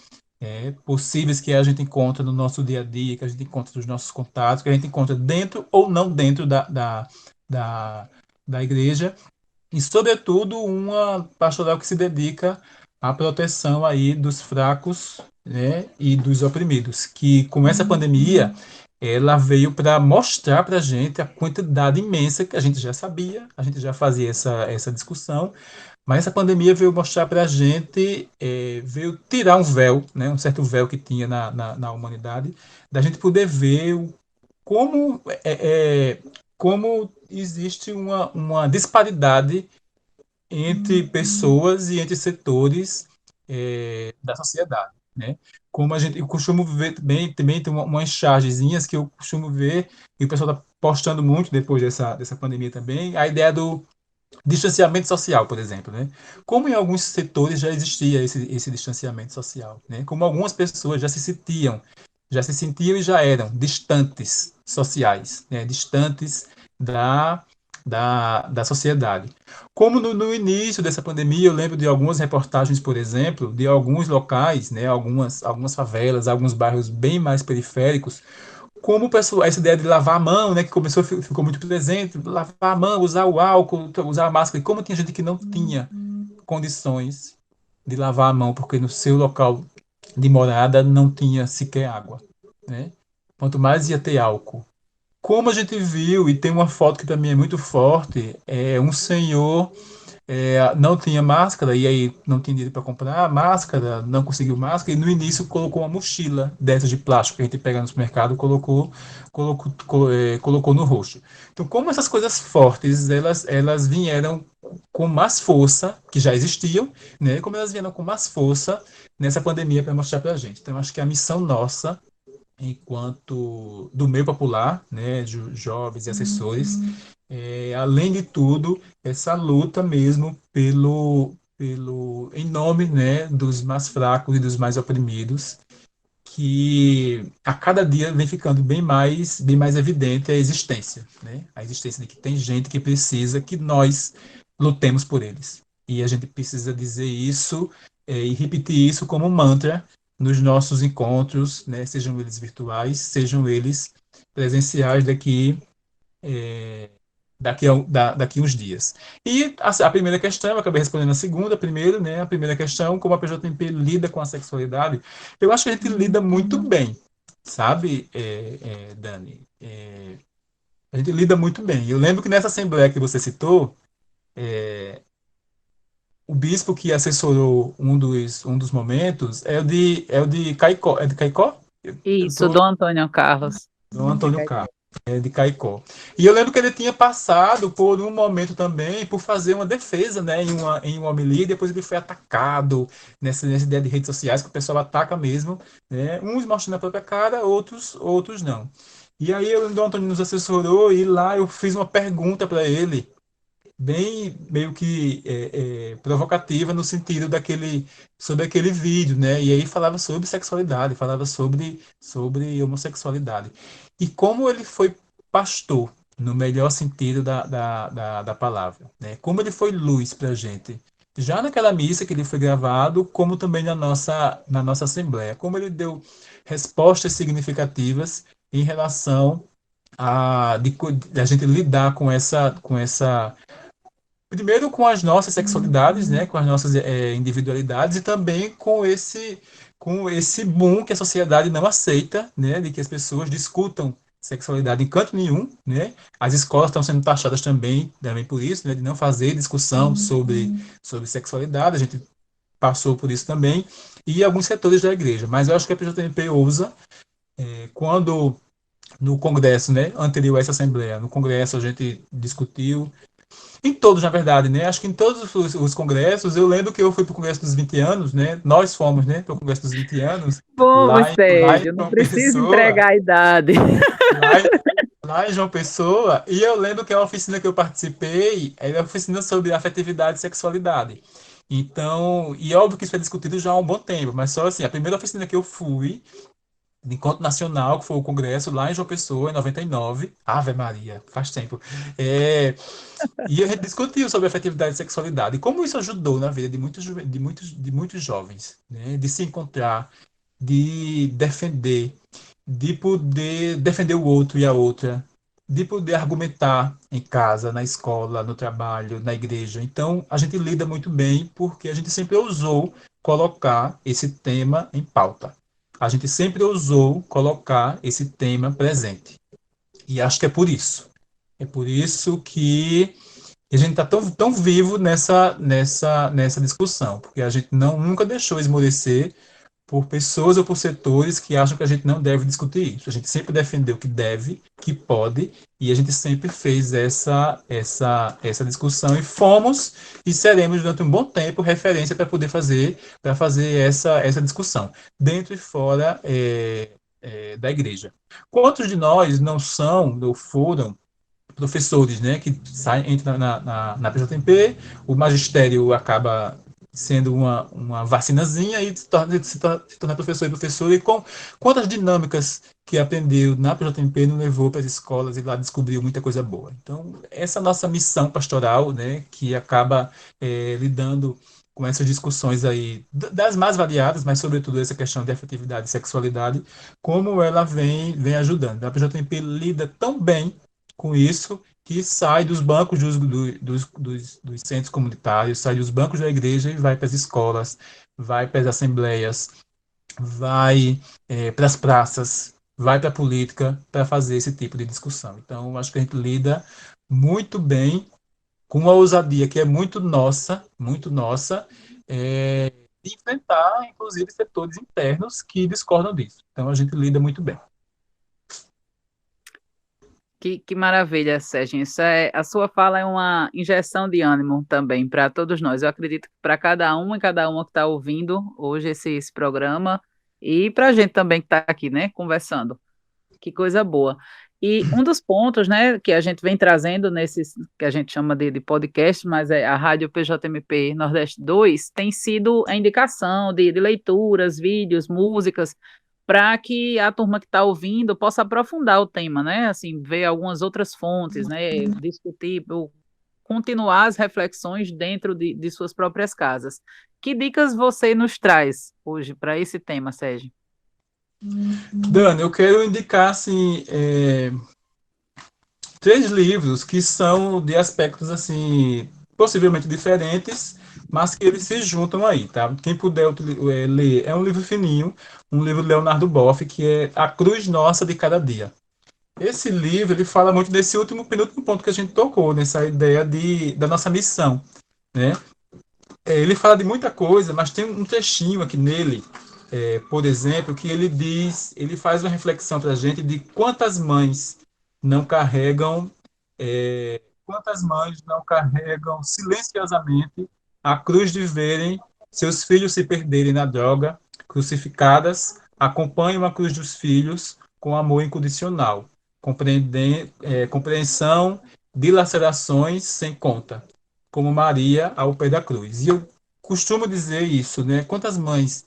possíveis que a gente encontra no nosso dia a dia, que a gente encontra nos nossos contatos, que a gente encontra dentro ou não dentro da, da igreja, e, sobretudo, uma pastoral que se dedica à proteção aí dos fracos, né, e dos oprimidos, que com essa pandemia ela veio para mostrar para a gente a quantidade imensa que a gente já sabia, a gente já fazia essa discussão, mas essa pandemia veio mostrar para a gente, veio tirar um véu, né, um certo véu que tinha na humanidade, da gente poder ver como, como existe uma disparidade entre pessoas e entre setores da sociedade, né? Como eu costumo ver também tem umas chargezinhas que eu costumo ver, e o pessoal está postando muito depois dessa pandemia também, a ideia do distanciamento social, por exemplo, né? Como em alguns setores já existia esse distanciamento social, né? Como algumas pessoas já se sentiam e já eram distantes sociais, né? Distantes da, da sociedade. Como no início dessa pandemia, eu lembro de algumas reportagens, por exemplo, de alguns locais, né? Algumas favelas, alguns bairros bem mais periféricos, como o pessoal, essa ideia de lavar a mão, né, que ficou muito presente, lavar a mão, usar o álcool, usar a máscara, e como tinha gente que não tinha condições de lavar a mão, porque no seu local de morada não tinha sequer água, né? Quanto mais ia ter álcool. Como a gente viu, e tem uma foto que também é muito forte, é um senhor não tinha máscara, e aí não tinha dinheiro para comprar máscara, não conseguiu máscara, e no início colocou uma mochila dessas de plástico que a gente pega no supermercado, colocou no rosto. Então, como essas coisas fortes, elas vieram com mais força, que já existiam, né? Como elas vieram com mais força nessa pandemia para mostrar para a gente. Então, acho que a missão nossa, enquanto do meio popular, né, de jovens e assessores, além de tudo, essa luta mesmo em nome, né, dos mais fracos e dos mais oprimidos, que a cada dia vem ficando bem mais evidente a existência, né? A existência de que tem gente que precisa que nós lutemos por eles. E a gente precisa dizer isso e repetir isso como mantra nos nossos encontros, né? Sejam eles virtuais, sejam eles presenciais é, daqui uns dias. E a primeira questão, eu acabei respondendo a segunda primeiro, né? A primeira questão, como a PJMP lida com a sexualidade, eu acho que a gente lida muito bem, sabe, Dani? A gente lida muito bem. Eu lembro que nessa assembleia que você citou, o bispo que assessorou um dos momentos é o de Caicó. É de Caicó? Eu Isso, tô, Dom Antônio Carlos. do De Antônio Caicó. Carlos, de Caicó. E eu lembro que ele tinha passado por um momento também por fazer uma defesa, né, em uma homilia, e depois ele foi atacado nessa ideia de redes sociais, que o pessoal ataca mesmo, né, uns mostrando a própria cara, outros não. E aí o Dom Antônio nos assessorou e lá eu fiz uma pergunta para ele, bem meio que provocativa no sentido sobre aquele vídeo, né? E aí falava sobre sexualidade, falava sobre homossexualidade. E como ele foi pastor, no melhor sentido da palavra, né? Como ele foi luz para a gente. Já naquela missa que ele foi gravado, como também na nossa Assembleia, como ele deu respostas significativas em relação a gente lidar com essa primeiro com as nossas sexualidades, né, com as nossas individualidades e também com esse boom que a sociedade não aceita, né, de que as pessoas discutam sexualidade em canto nenhum, né? As escolas estão sendo taxadas também por isso, né, de não fazer discussão sobre sexualidade. A gente passou por isso também e alguns setores da igreja. Mas eu acho que a PJMP ousa, quando no congresso, né, anterior a essa assembleia, no congresso a gente discutiu em todos, na verdade, né? Acho que em todos os congressos, eu lembro que eu fui para o Congresso dos 20 anos, né? Nós fomos, né, para o Congresso dos 20 anos, Fomos, lá em Sérgio, não João precisa Pessoa, entregar a idade. lá em, lá em João Pessoa, e eu lembro que a oficina que eu participei era a oficina sobre afetividade e sexualidade. Então, e óbvio que isso foi discutido já há um bom tempo, mas só assim, a primeira oficina que eu fui, de encontro nacional, que foi o congresso lá em João Pessoa, em 99. Ave Maria, faz tempo. E a gente discutiu sobre afetividade e sexualidade, e como isso ajudou na vida de muitos jovens, né? De se encontrar, de defender, de poder defender o outro e a outra, de poder argumentar em casa, na escola, no trabalho, na igreja. Então, a gente lida muito bem porque a gente sempre ousou colocar esse tema em pauta. A gente sempre ousou colocar esse tema presente. E acho que é por isso. É por isso que a gente está tão, tão vivo nessa discussão, porque a gente nunca deixou esmorecer por pessoas ou por setores que acham que a gente não deve discutir isso. A gente sempre defendeu que deve, que pode, e a gente sempre fez essa discussão e fomos e seremos durante um bom tempo referência para fazer essa discussão, dentro e fora da igreja. Quantos de nós não são ou foram professores, né, que entram na PJMP, o magistério acaba sendo uma vacinazinha e se torna professor e professora, e com quantas dinâmicas que aprendeu na PJMP não levou para as escolas e lá descobriu muita coisa boa. Então, essa nossa missão pastoral, né, que acaba lidando com essas discussões aí, das mais variadas, mas sobretudo essa questão de afetividade e sexualidade, como ela vem ajudando. A PJMP lida tão bem com isso, que sai dos bancos dos centros comunitários, sai dos bancos da igreja e vai para as escolas, vai para as assembleias, vai para as praças, vai para a política para fazer esse tipo de discussão. Então, acho que a gente lida muito bem com uma ousadia que é muito nossa, de enfrentar, inclusive, setores internos que discordam disso. Então, a gente lida muito bem. Que maravilha, Sérgio. A sua fala é uma injeção de ânimo também para todos nós. Eu acredito que para cada um e cada uma que está ouvindo hoje esse programa e para a gente também que está aqui, né, conversando. Que coisa boa. E um dos pontos, né, que a gente vem trazendo nesses, que a gente chama de podcast, mas é a Rádio PJMP Nordeste 2, tem sido a indicação de leituras, vídeos, músicas, para que a turma que está ouvindo possa aprofundar o tema, né? Assim, ver algumas outras fontes, né? Discutir, continuar as reflexões dentro de suas próprias casas. Que dicas você nos traz hoje para esse tema, Sérgio? Dani, eu quero indicar assim, 3 livros que são de aspectos assim possivelmente diferentes, mas que eles se juntam aí, tá? Quem puder ler, é um livro fininho, um livro de Leonardo Boff, que é A Cruz Nossa de Cada Dia. Esse livro ele fala muito desse último penúltimo ponto que a gente tocou, nessa ideia da nossa missão, né? Ele fala de muita coisa, mas tem um trechinho aqui nele, por exemplo, que ele diz, ele faz uma reflexão para a gente de quantas mães não carregam silenciosamente a cruz de verem seus filhos se perderem na droga, crucificadas, acompanham a cruz dos filhos com amor incondicional, compreensão, dilacerações sem conta, como Maria ao pé da cruz. E eu costumo dizer isso, né? Quantas mães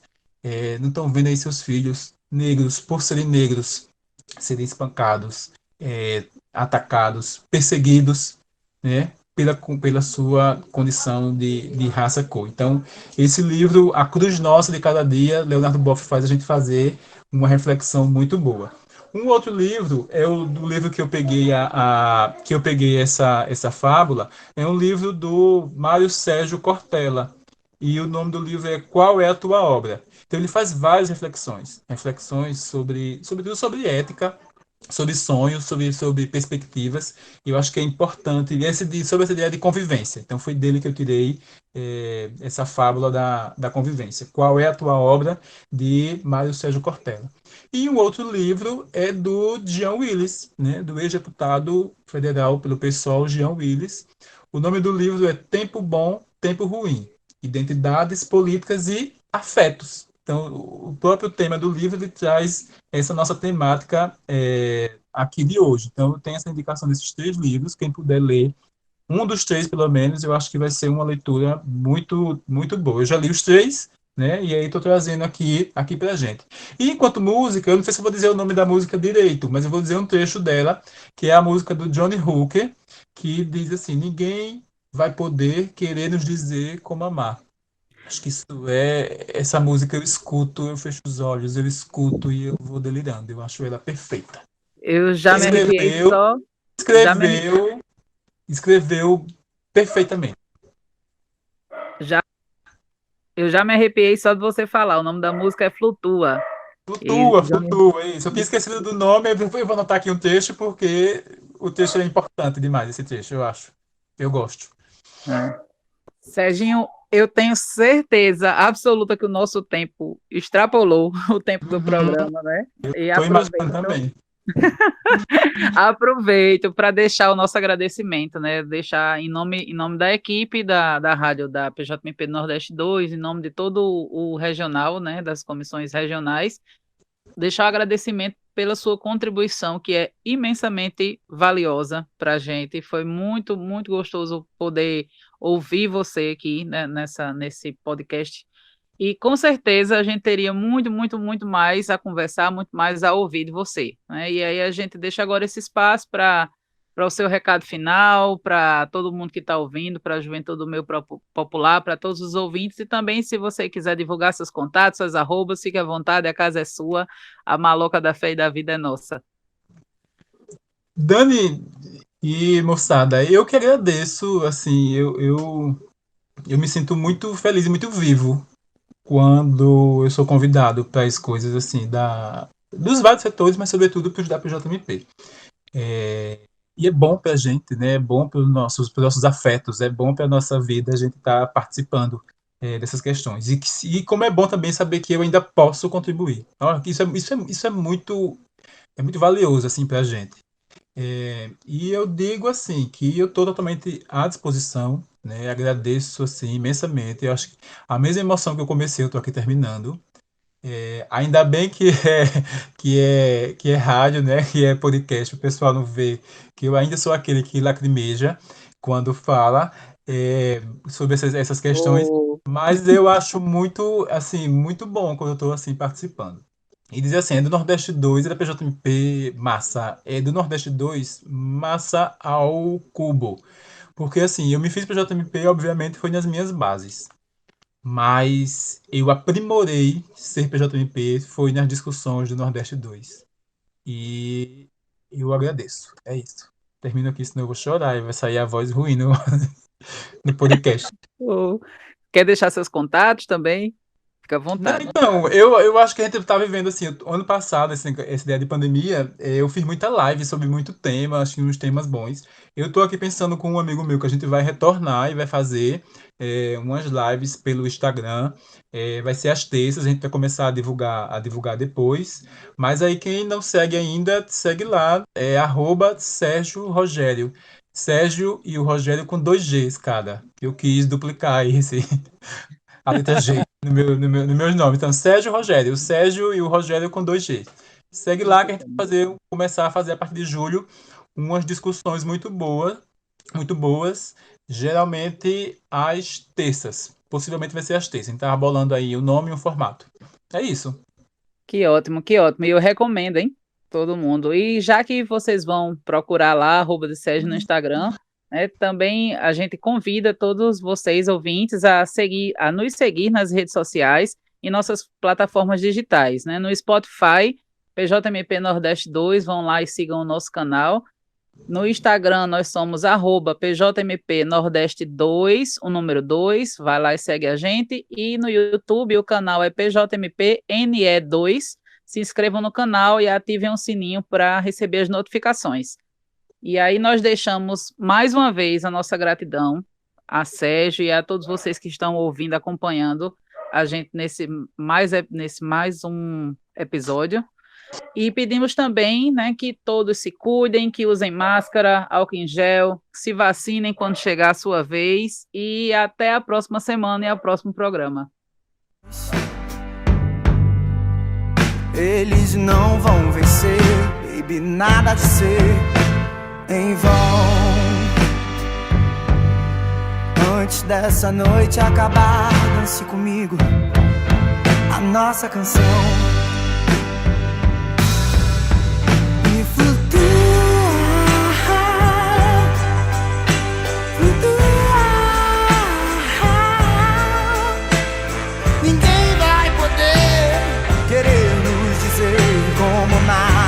não estão vendo aí seus filhos negros, por serem negros, serem espancados, atacados, perseguidos, né? Pela sua condição de raça cor. Então, esse livro, A Cruz Nossa de Cada Dia, Leonardo Boff faz a gente fazer uma reflexão muito boa. Um outro livro é o do livro que eu peguei que eu peguei essa fábula, é um livro do Mário Sérgio Cortella. E o nome do livro é Qual é a Tua Obra? Então ele faz várias reflexões sobre ética, sobre sonhos, sobre perspectivas. E eu acho que é importante sobre essa ideia de convivência. Então foi dele que eu tirei essa fábula da convivência. Qual é a tua obra, de Mário Sérgio Cortella. E um outro livro é do Jean Willis, né, do ex-deputado federal pelo PSOL, Jean Willis. O nome do livro é Tempo Bom, Tempo Ruim. Identidades, políticas e afetos. Então, o próprio tema do livro ele traz essa nossa temática aqui de hoje. Então, tem essa indicação desses 3 livros. Quem puder ler um dos 3, pelo menos, eu acho que vai ser uma leitura muito, muito boa. Eu já li os 3, né? E aí estou trazendo aqui para a gente. E enquanto música, eu não sei se eu vou dizer o nome da música direito, mas eu vou dizer um trecho dela, que é a música do Johnny Hooker, que diz assim: ninguém vai poder querer nos dizer como amar. Acho que essa música eu escuto, eu fecho os olhos, eu escuto e eu vou delirando. Eu acho ela perfeita. Eu já me arrepiei só. Escreveu, escreveu perfeitamente. Eu já me arrepiei só de você falar. O nome da música é Flutua. Flutua, isso. Eu tinha esquecido do nome, eu vou anotar aqui um trecho, porque o trecho é importante demais, esse trecho, eu acho. Eu gosto. Serginho, eu tenho certeza absoluta que o nosso tempo extrapolou o tempo do programa, né? Estou imaginando também. Aproveito para deixar o nosso agradecimento, né? Deixar em nome da equipe da rádio da PJMP Nordeste 2, em nome de todo o regional, né? Das comissões regionais, deixar o agradecimento pela sua contribuição, que é imensamente valiosa para a gente. Foi muito, muito gostoso poder ouvir você aqui, né, nesse podcast. E com certeza a gente teria muito, muito, muito mais a conversar, muito mais a ouvir de você, né? E aí a gente deixa agora esse espaço para o seu recado final, para todo mundo que está ouvindo, para a Juventude do Meio Popular, para todos os ouvintes, e também se você quiser divulgar seus contatos, suas arrobas, fique à vontade, a casa é sua, a maloca da fé e da vida é nossa. Dani e moçada, eu que agradeço, assim, eu me sinto muito feliz e muito vivo quando eu sou convidado para as coisas assim dos vários setores, mas sobretudo para os da PJMP. E é bom para a gente, né? É bom para os nossos afetos, é bom para a nossa vida a gente estar participando dessas questões. E como é bom também saber que eu ainda posso contribuir. Isso é muito valioso assim, para a gente. E eu digo assim que eu estou totalmente à disposição, né? Agradeço assim imensamente. Eu acho que a mesma emoção que eu comecei, eu estou aqui terminando. Ainda bem que é rádio, né? Que é podcast. O pessoal não vê que eu ainda sou aquele que lacrimeja quando fala sobre essas questões. Mas eu acho muito assim muito bom quando eu estou assim participando. E dizer assim, é do Nordeste 2 é da PJMP massa. É do Nordeste 2 massa ao cubo. Porque assim, eu me fiz PJMP, obviamente, foi nas minhas bases. Mas eu aprimorei ser PJMP foi nas discussões do Nordeste 2. E eu agradeço. É isso. Termino aqui, senão eu vou chorar e vai sair a voz ruim no podcast. Quer deixar seus contatos também? Fica à Não, vontade. então, eu acho que a gente tá vivendo assim, ano passado, essa ideia de pandemia, eu fiz muita live sobre muito tema, acho que uns temas bons. Eu tô aqui pensando com um amigo meu que a gente vai retornar e vai fazer umas lives pelo Instagram. Vai ser às terças, a gente vai começar a divulgar depois. Mas aí quem não segue ainda, segue lá, Sérgio Rogério. Sérgio e o Rogério com 2 Gs cada. Eu quis duplicar aí a letra G no meus nomes. Então, Sérgio Rogério. O Sérgio e o Rogério com 2G. Segue lá que a gente vai começar a fazer a partir de julho umas discussões muito boas, geralmente às terças. Possivelmente vai ser às terças. Então, tá bolando aí o nome e o formato. É isso. Que ótimo, que ótimo. E eu recomendo, hein? Todo mundo. E já que vocês vão procurar lá, @de_Sérgio no Instagram, né, também a gente convida todos vocês, ouvintes, a nos seguir nas redes sociais e nossas plataformas digitais, né? No Spotify, PJMP Nordeste 2, vão lá e sigam o nosso canal. No Instagram, nós somos @PJMP Nordeste 2, o número 2, vai lá e segue a gente. E no YouTube, o canal é PJMP NE2. Se inscrevam no canal e ativem o sininho para receber as notificações. E aí nós deixamos mais uma vez a nossa gratidão a Sérgio e a todos vocês que estão ouvindo, acompanhando a gente nesse mais um episódio. E pedimos também, né, que todos se cuidem, que usem máscara, álcool em gel, se vacinem quando chegar a sua vez e até a próxima semana e ao próximo programa. Eles não vão vencer, baby, nada de ser em vão. Antes dessa noite acabar, dance comigo a nossa canção. Ninguém vai poder querer nos dizer como mais.